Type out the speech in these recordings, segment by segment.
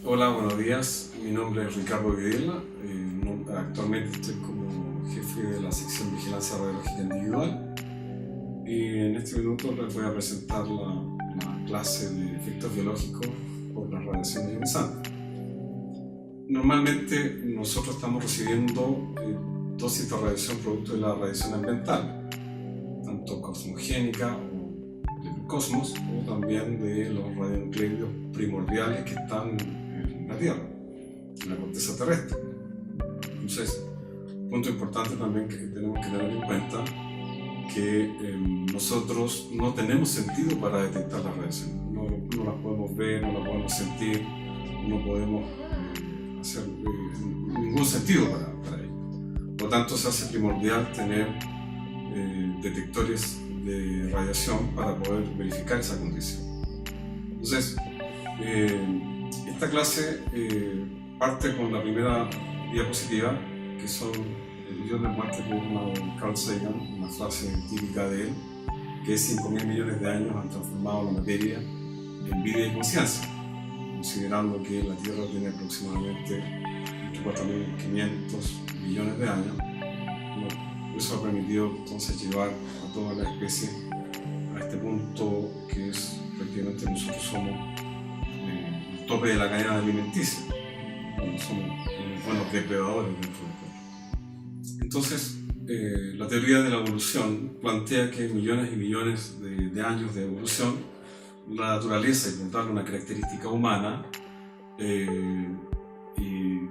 Hola, buenos días. Mi nombre es Ricardo Videla. Actualmente estoy como jefe de la sección de vigilancia radiológica individual. Y en este minuto les voy a presentar la clase de efectos biológicos por las radiaciones ionizantes. Normalmente nosotros estamos recibiendo dosis de radiación producto de la radiación ambiental, tanto cosmogénica o del cosmos, o también de los radionucleidos primordiales que están en la Tierra, en la corteza terrestre. Entonces, punto importante también que tenemos que tener en cuenta que nosotros no tenemos sentido para detectar las radiaciones. No las podemos ver, no las podemos sentir, no podemos hacer ningún sentido para ello. Por lo tanto, se hace primordial tener detectores de radiación para poder verificar esa condición. Entonces, esta clase parte con la primera diapositiva, que son millones de muertes que de Carl Sagan, una frase típica de él, que es 5.000 millones de años han transformado la materia en vida y conciencia, considerando que la Tierra tiene aproximadamente 4.500 millones de años. Eso ha permitido entonces llevar a toda la especie a este punto que es prácticamente nosotros somos el tope de la cadena alimenticia, somos unos buenos depredadores dentro del cuerpo. Entonces, la teoría de la evolución plantea que millones y millones de años de evolución, la naturaleza, y por darle una característica humana, y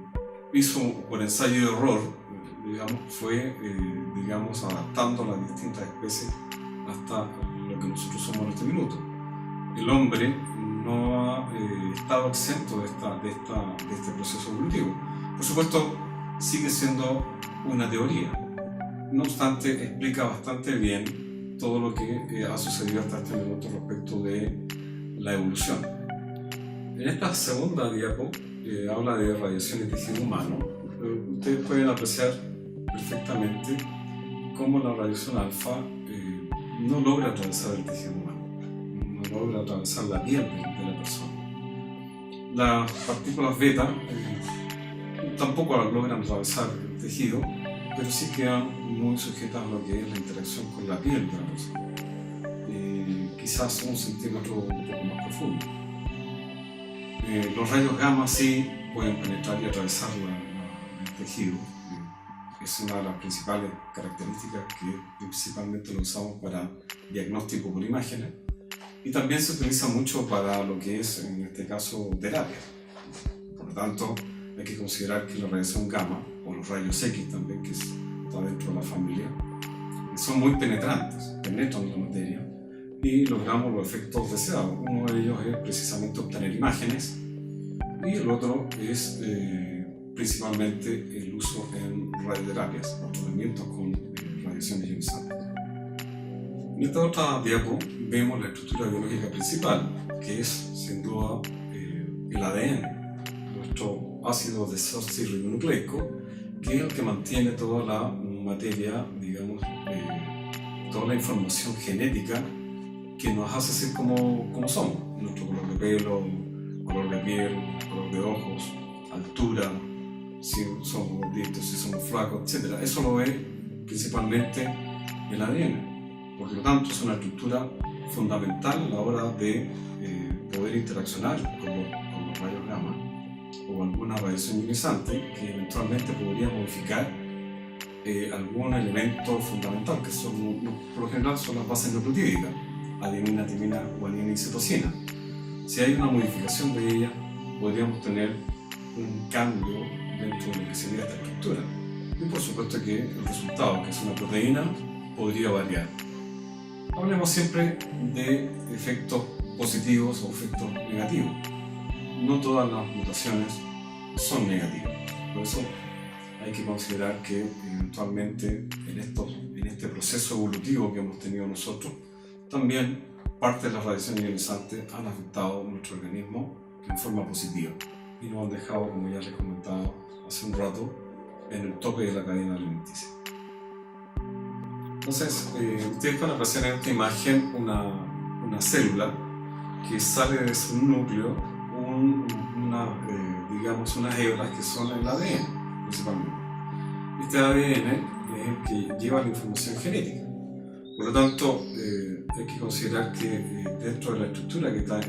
hizo por ensayo y error, fue adaptando a las distintas especies hasta lo que nosotros somos en este minuto. El hombre no ha estado exento de este proceso evolutivo. Por supuesto, sigue siendo una teoría. No obstante, explica bastante bien todo lo que ha sucedido hasta este minuto respecto de la evolución. En esta segunda diapo habla de radiación y tejido humano. Ustedes pueden apreciar perfectamente cómo la radiación alfa no logra atravesar el tejido humano, no logra atravesar la piel de la persona. Las partículas beta tampoco logran atravesar el tejido, pero sí quedan muy sujetas a lo que es la interacción con la piel de la persona, quizás 1 centímetro un poco más profundo. Los rayos gamma sí pueden penetrar y atravesar el tejido. Es una de las principales características que principalmente lo usamos para diagnóstico por imágenes, y también se utiliza mucho para lo que es, en este caso, terapia. Por lo tanto, hay que considerar que la radiación gamma, o los rayos X también, que está dentro de la familia, son muy penetrantes, penetran la materia y logramos los efectos deseados. Uno de ellos es precisamente obtener imágenes, y el otro es principalmente el uso en radioterapias o tratamientos con radiaciones ionizantes. En esta otra diapo vemos la estructura biológica principal, que es sin duda el ADN, nuestro ácido desoxirribonucleico, que es el que mantiene toda la materia, toda la información genética que nos hace ser como somos, nuestro color de pelo, color de piel, color de ojos, altura, si somos gorditos, si somos flacos, etc. Eso lo ve principalmente el ADN. Por lo tanto, es una estructura fundamental a la hora de poder interaccionar con los rayos gamma o alguna radiación ionizante que eventualmente podría modificar algún elemento fundamental, que por lo general son las bases nucleotídicas, adenina, timina, guanina y citosina. Si hay una modificación de ella, podríamos tener un cambio dentro de lo que sería esta estructura. Y por supuesto que el resultado, que es una proteína, podría variar. Hablemos siempre de efectos positivos o efectos negativos. No todas las mutaciones son negativas. Por eso hay que considerar que eventualmente en este proceso evolutivo que hemos tenido nosotros, también parte de las radiaciones ionizantes han afectado nuestro organismo en forma positiva y nos han dejado, como ya les comentaba hace un rato, en el tope de la cadena alimenticia. Entonces, ustedes van a apreciar en esta imagen una célula que sale de su núcleo un digamos, unas hebras que son el ADN, principalmente. Este ADN es el que lleva la información genética. Por lo tanto, hay que considerar que dentro de la estructura que está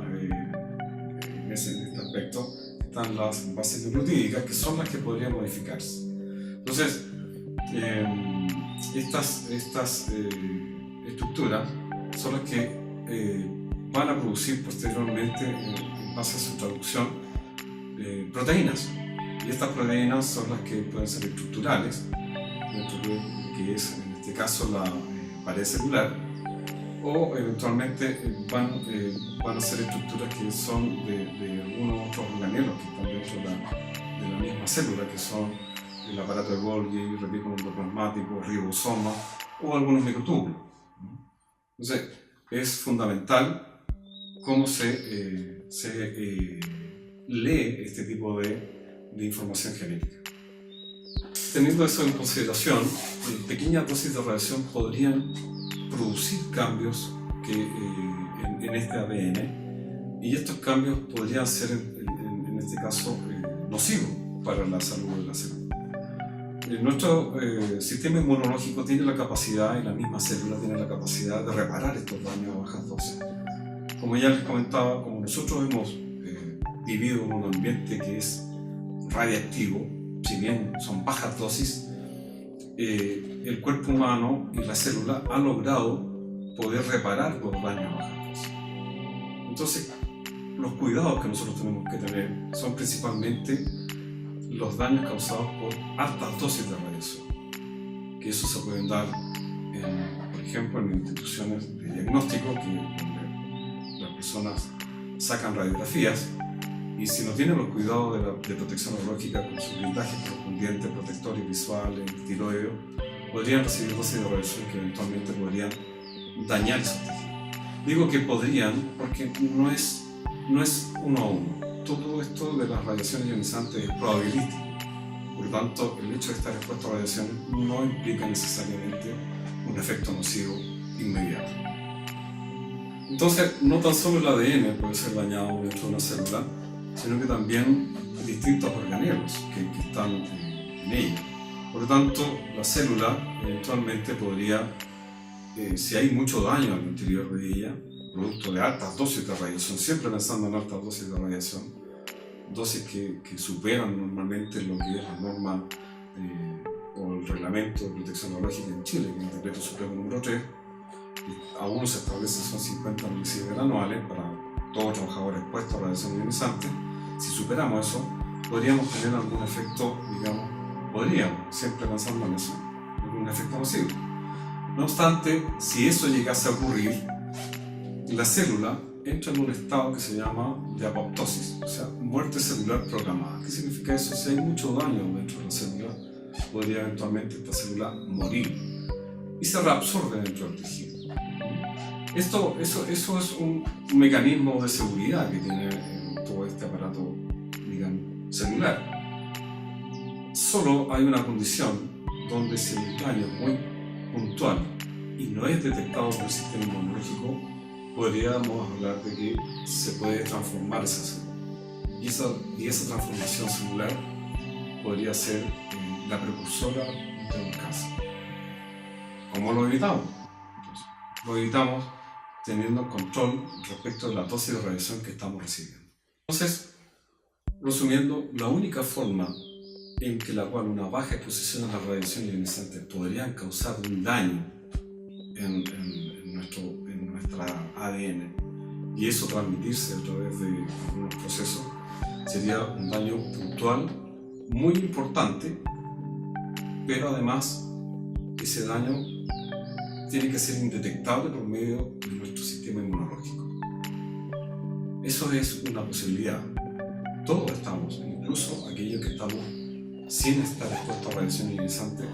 en este aspecto, están las bases nucleotídicas, que son las que podrían modificarse. Entonces, estas estructuras son las que van a producir posteriormente, en base a su traducción, proteínas. Y estas proteínas son las que pueden ser estructurales, dentro de lo que es, en este caso, la pared celular, o eventualmente van a ser estructuras que son de algunos otros organelos que están dentro de la misma célula, que son el aparato de Golgi, retículo endoplasmático, ribosoma o algunos microtúbulos. Entonces, es fundamental cómo se lee este tipo de información genética. Teniendo eso en consideración, pequeñas dosis de radiación podrían producir cambios en este ADN, y estos cambios podrían ser, en este caso, nocivos para la salud de la célula. Nuestro sistema inmunológico tiene la capacidad, y la misma célula tiene la capacidad de reparar estos daños a bajas dosis. Como ya les comentaba, como nosotros hemos vivido en un ambiente que es radiactivo, si bien son bajas dosis, el cuerpo humano y la célula han logrado poder reparar los daños a bajas dosis. Entonces, los cuidados que nosotros tenemos que tener son principalmente los daños causados por altas dosis de radiación, que eso se pueden dar, por ejemplo, en instituciones de diagnóstico, donde las personas sacan radiografías, y si no tienen los cuidados de protección neurológica con sus blindajes correspondientes, protectores visuales, tiroideo, podrían recibir dosis de radiación que eventualmente podrían dañar esos tejidos. Digo que podrían porque no es uno a uno. Todo esto de las radiaciones ionizantes es probabilístico. Por lo tanto, el hecho de estar expuesto a radiaciones no implica necesariamente un efecto nocivo inmediato. Entonces, no tan solo el ADN puede ser dañado dentro de una célula, sino que también distintos organelos que están en ella. Por lo tanto, la célula eventualmente podría, si hay mucho daño al interior de ella, producto de altas dosis de radiación, siempre pensando en altas dosis de radiación, dosis que superan normalmente lo que es la norma o el reglamento de protección neurológica en Chile, que es el decreto supremo número 3, aún se establece son 50 milisievert anuales para todo trabajador expuesto a radiación ionizante. Si superamos eso, podríamos tener algún efecto, siempre pensando en eso, algún efecto nocivo. No obstante, si eso llegase a ocurrir, la célula entra en un estado que se llama de apoptosis, o sea, muerte celular programada. ¿Qué significa eso? Si hay mucho daño dentro de la célula, podría eventualmente esta célula morir y se reabsorbe dentro del tejido. Eso es un mecanismo de seguridad que tiene todo este aparato, celular. Solo hay una condición donde si el daño es muy puntual y no es detectado por el sistema inmunológico, podríamos hablar de que se puede transformar esa célula. Y esa transformación celular podría ser la precursora de un cáncer. ¿Cómo lo evitamos? Entonces, lo evitamos teniendo control respecto de la dosis de radiación que estamos recibiendo. Entonces, resumiendo, la única forma en que la cual una baja exposición a la radiación ionizante podría causar un daño en nuestra ADN y eso transmitirse a través de algunos procesos sería un daño puntual muy importante, pero además ese daño tiene que ser indetectable por medio de nuestro sistema inmunológico. Eso es una posibilidad. Todos estamos, incluso aquellos que estamos sin estar expuestos a radiación ionizante,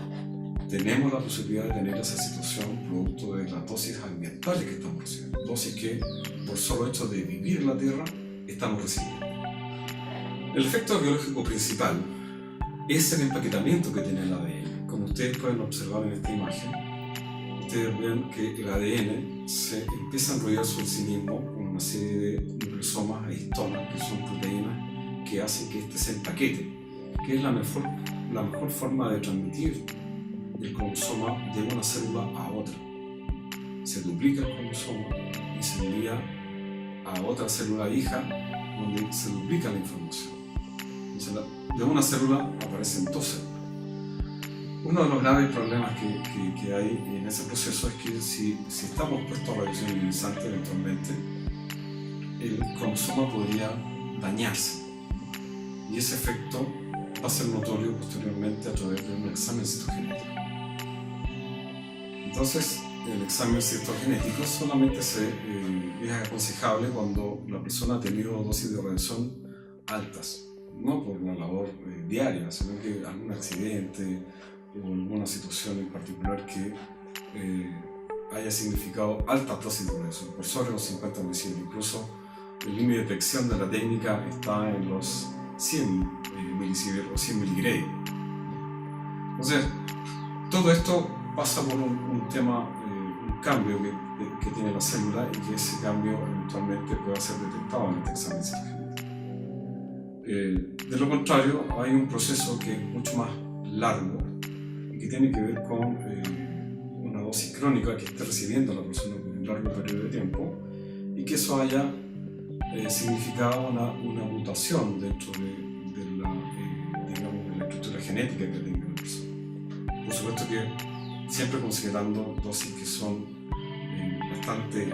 tenemos la posibilidad de tener esa situación producto de las dosis ambientales que estamos recibiendo, dosis que por solo hecho de vivir en la Tierra estamos recibiendo. El efecto biológico principal es el empaquetamiento que tiene el ADN. Como ustedes pueden observar en esta imagen, ustedes ven que el ADN se empieza a enrollar sobre sí mismo una serie de nucleosomas e histonas, que son proteínas que hacen que este se empaquete, que es la mejor forma de transmitir el cromosoma de una célula a otra. Se duplica el cromosoma y se envía a otra célula hija donde se duplica la información. Entonces, de una célula aparecen dos células. Uno de los graves problemas que hay en ese proceso es que si estamos expuestos a radiación ionizante eventualmente, el cromosoma podría dañarse. Y ese efecto va a ser notorio posteriormente a través de un examen citogenético. Entonces, el examen citogenético solamente es aconsejable cuando la persona ha tenido dosis de radiación altas, no por una labor diaria, sino que algún accidente o alguna situación en particular que haya significado altas dosis de radiación, por sobre los 50 milisievert. Incluso el límite de detección de la técnica está en los 100 milisievert o 100 miligray. Entonces, todo esto pasa por un tema, un cambio que tiene la célula, y que ese cambio eventualmente pueda ser detectado en este examen citogenético. De lo contrario, hay un proceso que es mucho más largo y que tiene que ver con una dosis crónica que esté recibiendo la persona por un largo periodo de tiempo, y que eso haya significado una mutación dentro de la estructura genética que tenga la persona. Por supuesto que siempre considerando dosis que son bastante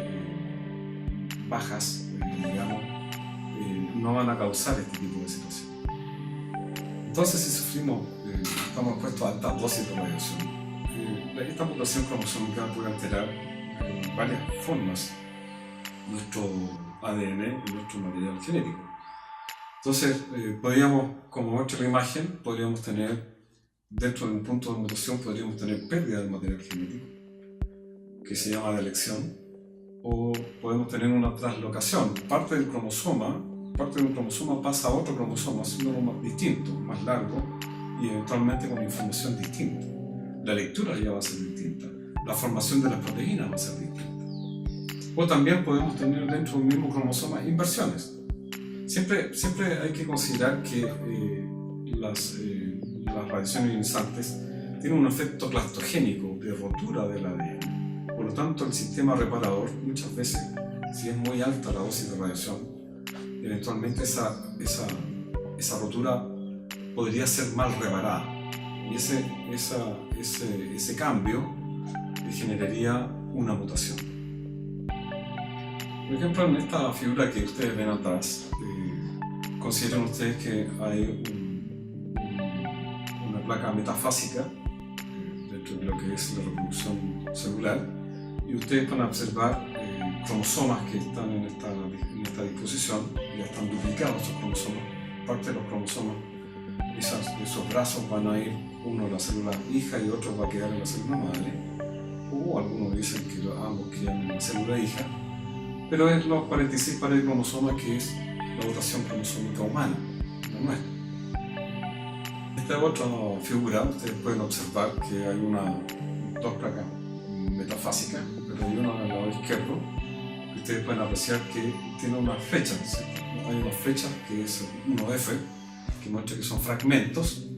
bajas, no van a causar este tipo de situación. Entonces, si sufrimos, estamos expuestos a altas dosis de radiación, esta mutación cromosómica puede alterar en varias formas nuestro ADN y nuestro material genético. Entonces, podríamos, como muestra la imagen, podríamos tener, dentro de un punto de mutación, podríamos tener pérdida del material genético, que se llama delección, o podemos tener una translocación. Parte de un cromosoma pasa a otro cromosoma, haciéndolo más distinto, más largo, y eventualmente con información distinta. La lectura ya va a ser distinta, la formación de las proteínas va a ser distinta. O también podemos tener dentro de un mismo cromosoma inversiones. Siempre hay que considerar que las radiaciones ionizantes tienen un efecto clastogénico de rotura del ADN. Por lo tanto, el sistema reparador, muchas veces, si es muy alta la dosis de radiación, eventualmente esa rotura podría ser mal reparada. Y ese cambio generaría una mutación. Por ejemplo, en esta figura que ustedes ven atrás, consideren ustedes que hay una placa metafásica dentro de lo que es la reproducción celular, y ustedes van a observar cromosomas que están en esta disposición. Ya están duplicados estos cromosomas. Parte de los cromosomas, esos brazos van a ir, uno en la célula hija y otro va a quedar en la célula madre, o algunos dicen que ambos quedan en la célula hija, pero es los 46 pares de cromosomas que es la dotación cromosómica humana, la nuestra. Esta otra figura, ustedes pueden observar que hay dos placas metafásicas, pero hay una al lado izquierdo, que ustedes pueden apreciar que tiene unas flechas, ¿cierto? Hay unas flechas que es uno F, que muestra que son fragmentos,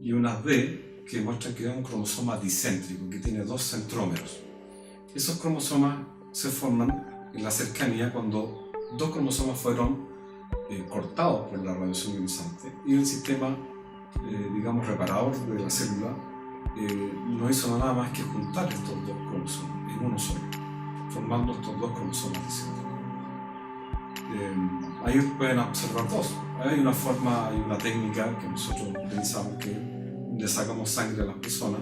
y unas B, que muestran que es un cromosoma discéntrico, que tiene dos centrómeros. Esos cromosomas se forman en la cercanía cuando dos cromosomas fueron cortados por la radiación ionizante, y el sistema reparador de la célula no hizo nada más que juntar estos dos cromosomas en uno solo, formando estos dos cromosomas distintos. Ahí pueden observar dos. Hay una forma, hay una técnica que nosotros utilizamos, que le sacamos sangre a las personas,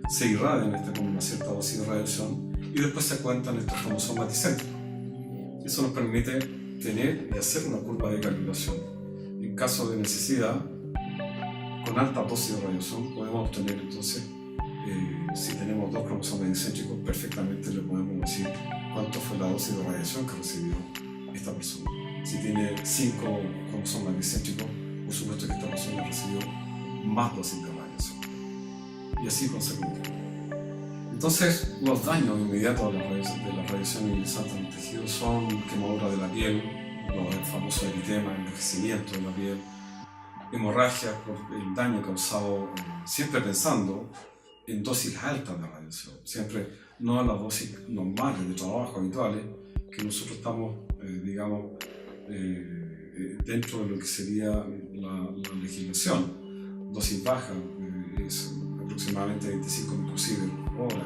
se irradian con una cierta dosis de radiación y después se cuentan estos cromosomas discéntricos. Eso nos permite tener y hacer una curva de calibración. En caso de necesidad, con alta dosis de radiación podemos obtener, entonces, si tenemos dos cromosomas discéntricos, perfectamente le podemos decir cuánto fue la dosis de radiación que recibió esta persona. Si tiene 5 cromosomas discéntricos, por supuesto que esta persona recibió más dosis de radiación. Y así consecutivamente. Entonces, los daños inmediatos de la radiación ionizante en el tejido son quemadura de la piel, el famoso eritema, envejecimiento de la piel, hemorragias por el daño causado, siempre pensando en dosis altas de radiación, siempre no a las dosis normales de trabajo habituales que nosotros estamos, dentro de lo que sería la legislación. Dosis baja es aproximadamente 25 microsievert por hora,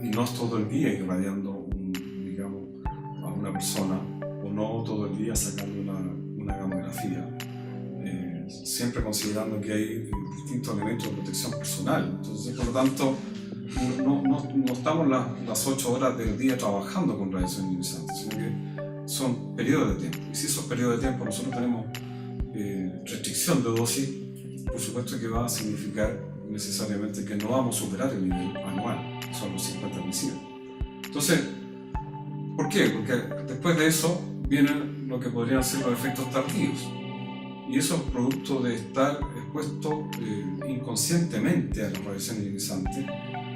y no es todo el día irradiando a una persona, o no todo el día sacando una gamografía, siempre considerando que hay distintos elementos de protección personal. Entonces, por lo tanto, no estamos las 8 horas del día trabajando con radiación ionizante, sino que son periodos de tiempo. Y si esos periodos de tiempo nosotros tenemos restricción de dosis, por supuesto que va a significar necesariamente que no vamos a superar el nivel anual, que son los 50 microsievert. Entonces, ¿por qué? Porque después de eso vienen lo que podrían ser los efectos tardíos. Y eso es producto de estar expuesto inconscientemente a la radiación ionizante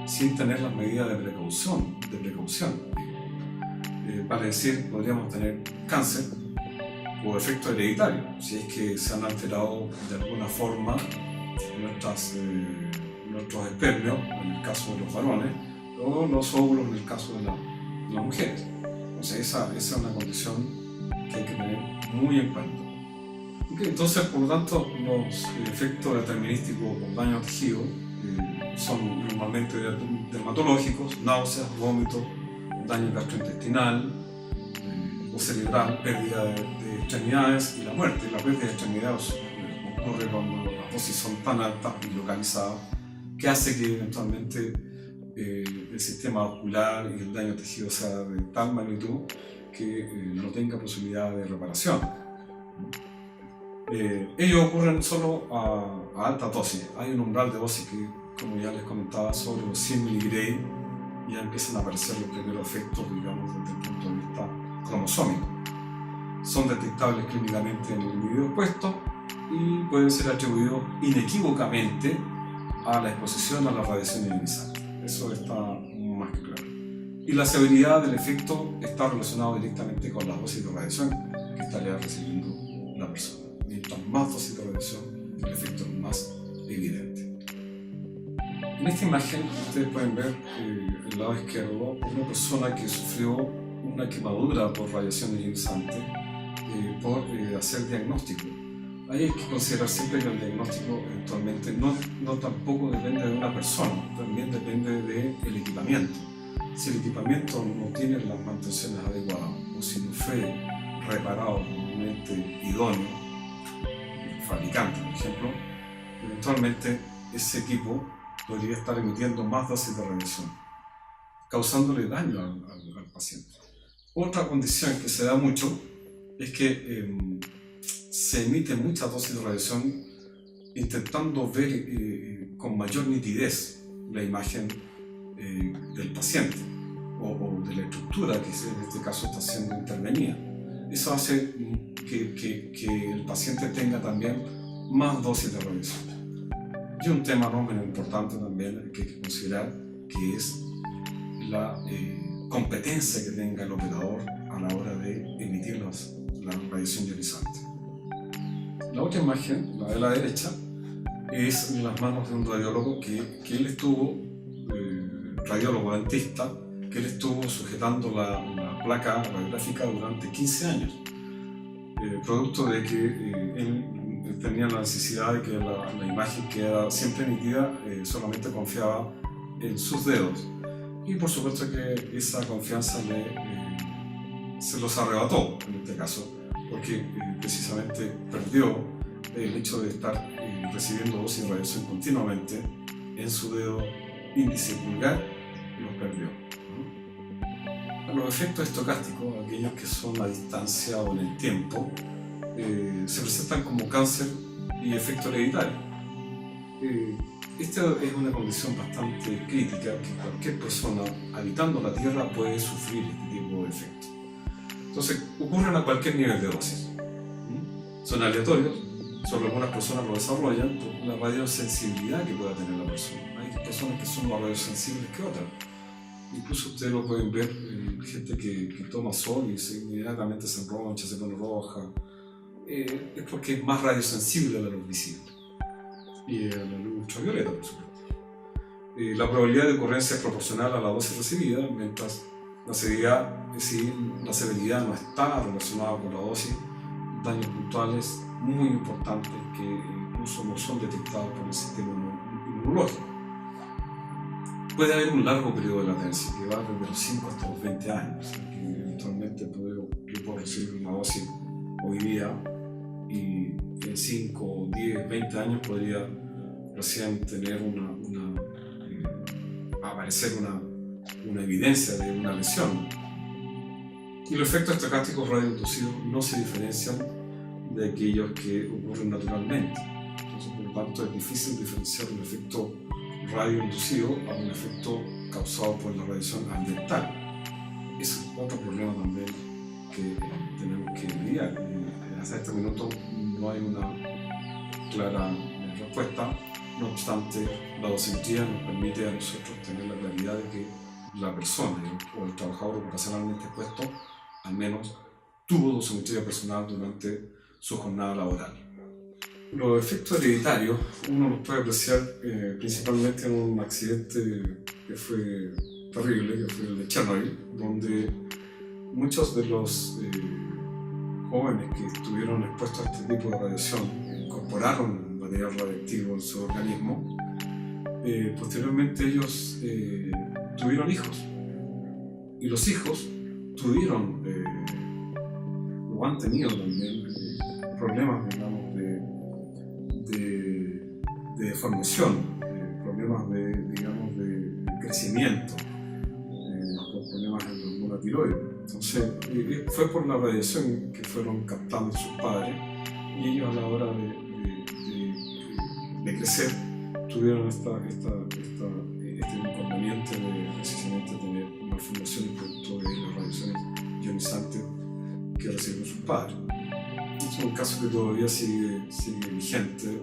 sin tener las medidas de precaución. Vale decir, podríamos tener cáncer o efecto hereditario, si es que se han alterado de alguna forma nuestros espermios, en el caso de los varones, o los óvulos en el caso de las mujeres. Entonces esa es una condición que hay que tener muy en cuenta. Entonces, por lo tanto, los efectos determinísticos por daño al tejido son normalmente dermatológicos: náuseas, vómitos, daño gastrointestinal o cerebral, pérdida de extremidades y la muerte. La pérdida de extremidades ocurre cuando las dosis son tan altas y localizadas, que hace que eventualmente el sistema vascular y el daño al tejido sea de tal magnitud que no tenga posibilidad de reparación. Ellos ocurren solo a alta dosis. Hay un umbral de dosis que, como ya les comentaba, sobre los 100 miligray ya empiezan a aparecer los primeros efectos, digamos, desde el punto de vista cromosómico. Son detectables clínicamente en el individuo expuesto y pueden ser atribuidos inequívocamente a la exposición a la radiación ionizante. Eso está más que claro. Y la severidad del efecto está relacionado directamente con la dosis de radiación que estaría recibiendo la persona. Mientras más dosis de radiación, el efecto es más evidente. En esta imagen ustedes pueden ver el lado izquierdo una persona que sufrió una quemadura por radiación ionizante por hacer diagnóstico. Ahí hay que considerar siempre que el diagnóstico eventualmente no tampoco depende de una persona, también depende del equipamiento. Si el equipamiento no tiene las mantenciones adecuadas o si no fue reparado comúnmente idóneo, el fabricante por ejemplo, eventualmente ese equipo podría estar emitiendo más dosis de radiación, causándole daño al paciente. Otra condición que se da mucho es que se emite mucha dosis de radiación intentando ver con mayor nitidez la imagen del paciente o de la estructura que en este caso está siendo intervenida. Eso hace que el paciente tenga también más dosis de radiación. Y un tema no menos importante también que hay que considerar, que es la competencia que tenga el operador a la hora de emitir la radiación ionizante. La otra imagen, la de la derecha, es en las manos de un radiólogo que él estuvo, radiólogo dentista, que él estuvo sujetando la placa radiográfica durante 15 años, producto de que él tenía la necesidad de que la imagen quedara siempre nítida, solamente confiaba en sus dedos. Y por supuesto que esa confianza se los arrebató en este caso, porque precisamente perdió el hecho de estar recibiendo dosis de radiación continuamente en su dedo índice y pulgar, los perdió. Los efectos estocásticos, aquellos que son a distancia o en el tiempo, se presentan como cáncer y efecto hereditario. Esta es una condición bastante crítica que cualquier persona habitando la Tierra puede sufrir este tipo de efectos. Entonces, ocurren a cualquier nivel de dosis. Son aleatorios, solo algunas personas lo desarrollan por la radiosensibilidad que pueda tener la persona. Hay personas que son más radiosensibles que otras. Incluso ustedes lo pueden ver en gente que toma sol y inmediatamente se enroncha, se pone roja. Es porque es más radiosensible a la luz visible y a la luz ultravioleta, por supuesto. La probabilidad de ocurrencia es proporcional a la dosis recibida, mientras la severidad no está relacionada con la dosis. Daños puntuales muy importantes que incluso no son detectados por el sistema inmunológico. Puede haber un largo periodo de latencia que va desde los 5 hasta los 20 años, que eventualmente yo puedo recibir una dosis hoy día y en 5, 10, 20 años podría recién tener aparecer una evidencia de una lesión. Y los efectos estocásticos radioinducidos no se diferencian de aquellos que ocurren naturalmente. Entonces, por lo tanto, es difícil diferenciar un efecto radioinducido a un efecto causado por la radiación ambiental. Ese es otro problema también que tenemos que lidiar. Hasta este minuto no hay una clara respuesta. No obstante, la dosimetría nos permite a nosotros tener la claridad de que la persona o el trabajador ocupacionalmente expuesto al menos tuvo dosimetría personal durante su jornada laboral. Los efectos hereditarios uno los puede apreciar principalmente en un accidente que fue terrible, que fue el de Chernobyl, donde muchos de los jóvenes que estuvieron expuestos a este tipo de radiación incorporaron material radiactivo en su organismo. Posteriormente ellos tuvieron hijos y los hijos tuvieron o han tenido también problemas, digamos, de formación, problemas de crecimiento, problemas en la hormona tiroides. Entonces fue por la radiación que fueron captando sus padres y ellos a la hora de crecer tuvieron este inconveniente de precisamente tener malformaciones producto de las radiaciones ionizantes que recibieron sus padres. Es un caso que todavía sigue vigente,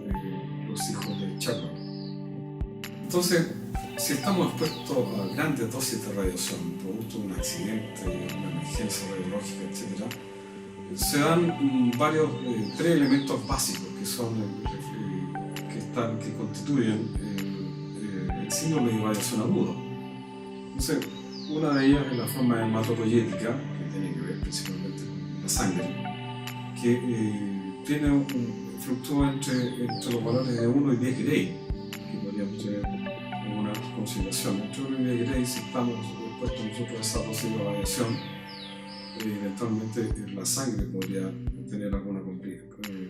los hijos de Chernobyl. Entonces, si estamos expuestos a grandes dosis de radiación, producto de un accidente, una emergencia radiológica, etc., se dan tres elementos básicos que son que constituyen el síndrome de irradiación aguda. Entonces, una de ellas es la forma hematopoyética, que tiene que ver principalmente con la sangre, que fluctúa entre los valores de 1 y 10 Gray, que podríamos tener como una consideración. Entre 1 y 10 Gray, si estamos expuestos nosotros a esa dosis de radiación, eventualmente la sangre podría tener alguna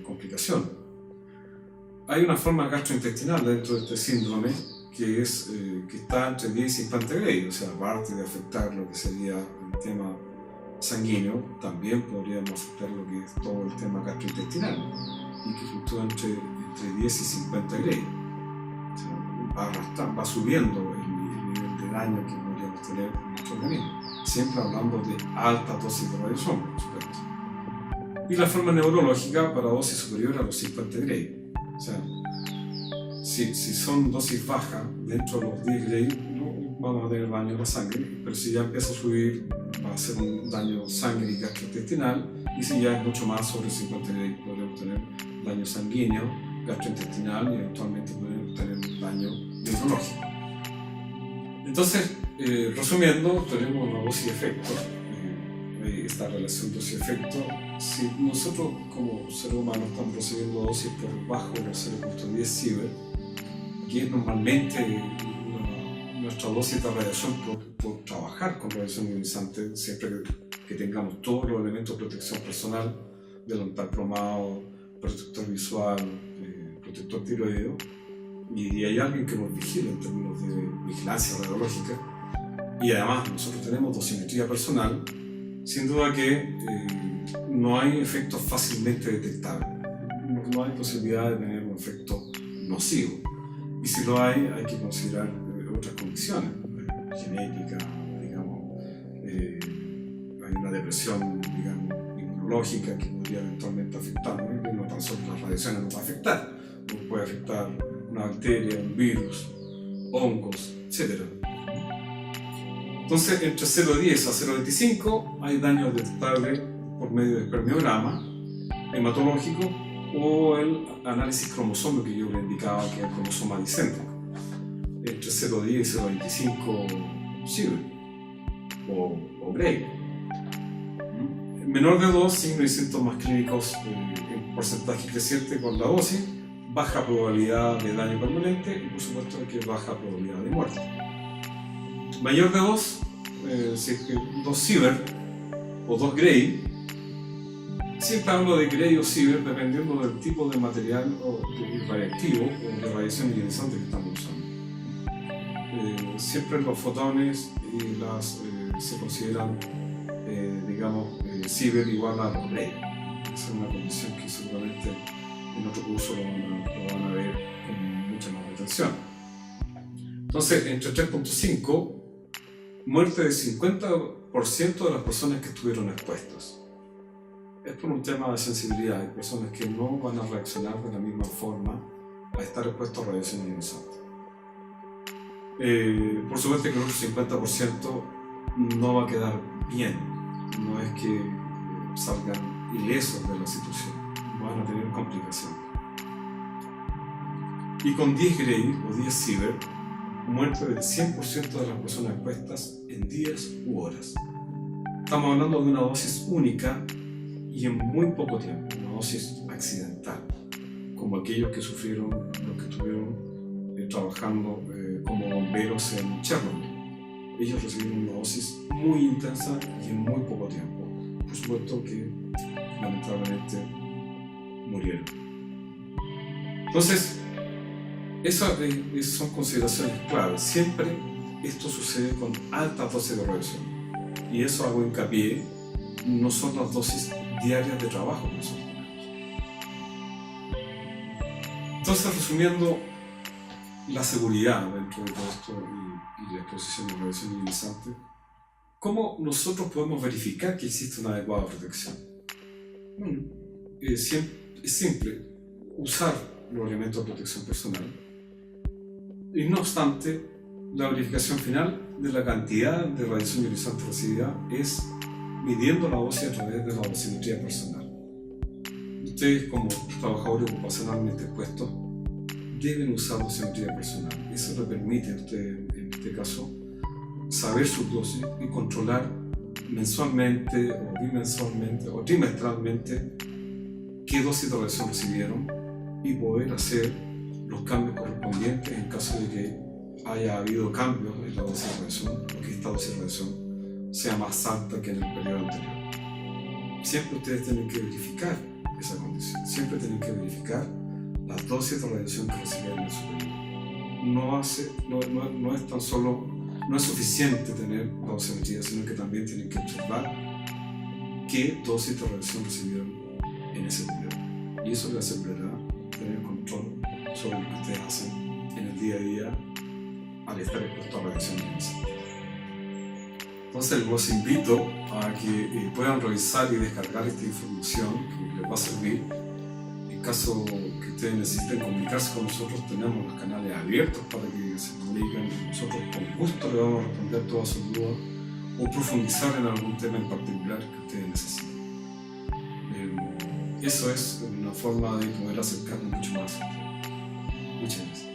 complicación. Hay una forma gastrointestinal dentro de este síndrome que está entre 10 y 50 Gray, o sea, aparte de afectar lo que sería el tema sanguíneo, también podríamos afectar lo que es todo el tema gastrointestinal y que fluctúa entre 10 y 50 Gray. O sea, va subiendo el nivel de daño que podríamos tener en nuestro organismo, siempre hablando de alta dosis de radiación, por supuesto. Y la forma neurológica para dosis superior a los 50 Gray. O sea, si son dosis bajas, dentro de los 10 Gray, no vamos a tener daño a la sangre, pero si ya empieza a subir, va a ser un daño sangre y gastrointestinal, y si ya es mucho más sobre 50 Gray, podemos tener daño sanguíneo, gastrointestinal y eventualmente podemos tener un daño neurológico. Entonces, resumiendo, tenemos una dosis-efecto, esta relación dosis-efecto. Si nosotros como seres humanos estamos recibiendo dosis por debajo de los 0.10 Sievert, que es normalmente nuestra dosis de radiación por trabajar con radiación ionizante, siempre que tengamos todos los elementos de protección personal, delantal plomado, protector visual, protector tiroideo, y hay alguien que nos vigila en términos de vigilancia radiológica, y además nosotros tenemos dosimetría personal, sin duda que no hay efectos fácilmente detectables, no hay posibilidad de tener un efecto nocivo, y si lo hay que considerar otras condiciones, genética, digamos, hay una depresión, digamos, inmunológica que podría eventualmente afectarnos, y no tan solo las radiaciones nos va a afectar, nos puede afectar una bacteria, un virus, hongos, etc. Entonces, entre 0,10 a 0,25 hay daño detectable por medio de espermiograma hematológico o el análisis cromosómico que yo le indicaba, que es el cromosoma discéntrico. Entre 0,10 y 0,25 SIBR o Gray. Menor de 2, signos y síntomas clínicos en porcentaje creciente con la dosis, baja probabilidad de daño permanente y por supuesto que baja probabilidad de muerte. Mayor de 2, si es que 2 SIBR o 2 Gray, siempre hablo de Gray o SIBR dependiendo del tipo de material radiactivo o de radiación ionizante que estamos usando. Siempre los fotones y se consideran, SIBR igual a los Gray. Esa es una condición que seguramente en otro curso lo van a ver con mucha más atención. Entonces, entre 3.5, muerte del 50% de las personas que estuvieron expuestas. Es por un tema de sensibilidad. Hay personas que no van a reaccionar de la misma forma a estar expuestos a radiación ionizante. Por supuesto que el otro 50% no va a quedar bien. No es que salgan ilesos de la situación. Van a tener complicaciones. Y con 10 Gray o 10 SIBR, muerte del 100% de las personas expuestas en días u horas. Estamos hablando de una dosis única y en muy poco tiempo, una dosis accidental, como aquellos que sufrieron, los que estuvieron trabajando como bomberos en Chernobyl. Ellos recibieron una dosis muy intensa y en muy poco tiempo. Por supuesto que lamentablemente murieron. Entonces, esas son consideraciones claves. Siempre esto sucede con altas dosis de radiación. Y eso hago hincapié, no son las dosis diarias de trabajo que nosotros tenemos. Entonces, resumiendo, la seguridad dentro de todo esto y la exposición a radiación ionizante, ¿cómo nosotros podemos verificar que existe una adecuada protección? Es simple, usar los elementos de protección personal. Y no obstante, la verificación final de la cantidad de radiación ionizante recibida es midiendo la dosis a través de la dosimetría personal. Ustedes, como trabajadores ocupacionalmente expuestos, deben usar dosimetría personal. Eso le permite a ustedes, en este caso, saber su dosis y controlar mensualmente o bimensualmente o trimestralmente qué dosis de radiación recibieron y poder hacer los cambios correspondientes en caso de que haya habido cambios en la dosis de radiación o que esta dosis de radiación sea más alta que en el periodo anterior. Siempre ustedes tienen que verificar esa condición, siempre tienen que verificar las dosis de radiación que recibieron en su periodo. No es tan solo, no es suficiente tener la dosimetría, sino que también tienen que observar qué dosis de radiación recibieron en ese periodo. Y eso les asegurará tener control sobre lo que ustedes hacen en el día a día al estar expuestos a radiación ionizante. Entonces los invito a que puedan revisar y descargar esta información que les va a servir. En caso que ustedes necesiten comunicarse con nosotros, tenemos los canales abiertos para que se comuniquen. Nosotros con gusto les vamos a responder todas sus dudas o profundizar en algún tema en particular que ustedes necesiten. Eso es una forma de poder acercarnos mucho más. Muchas gracias.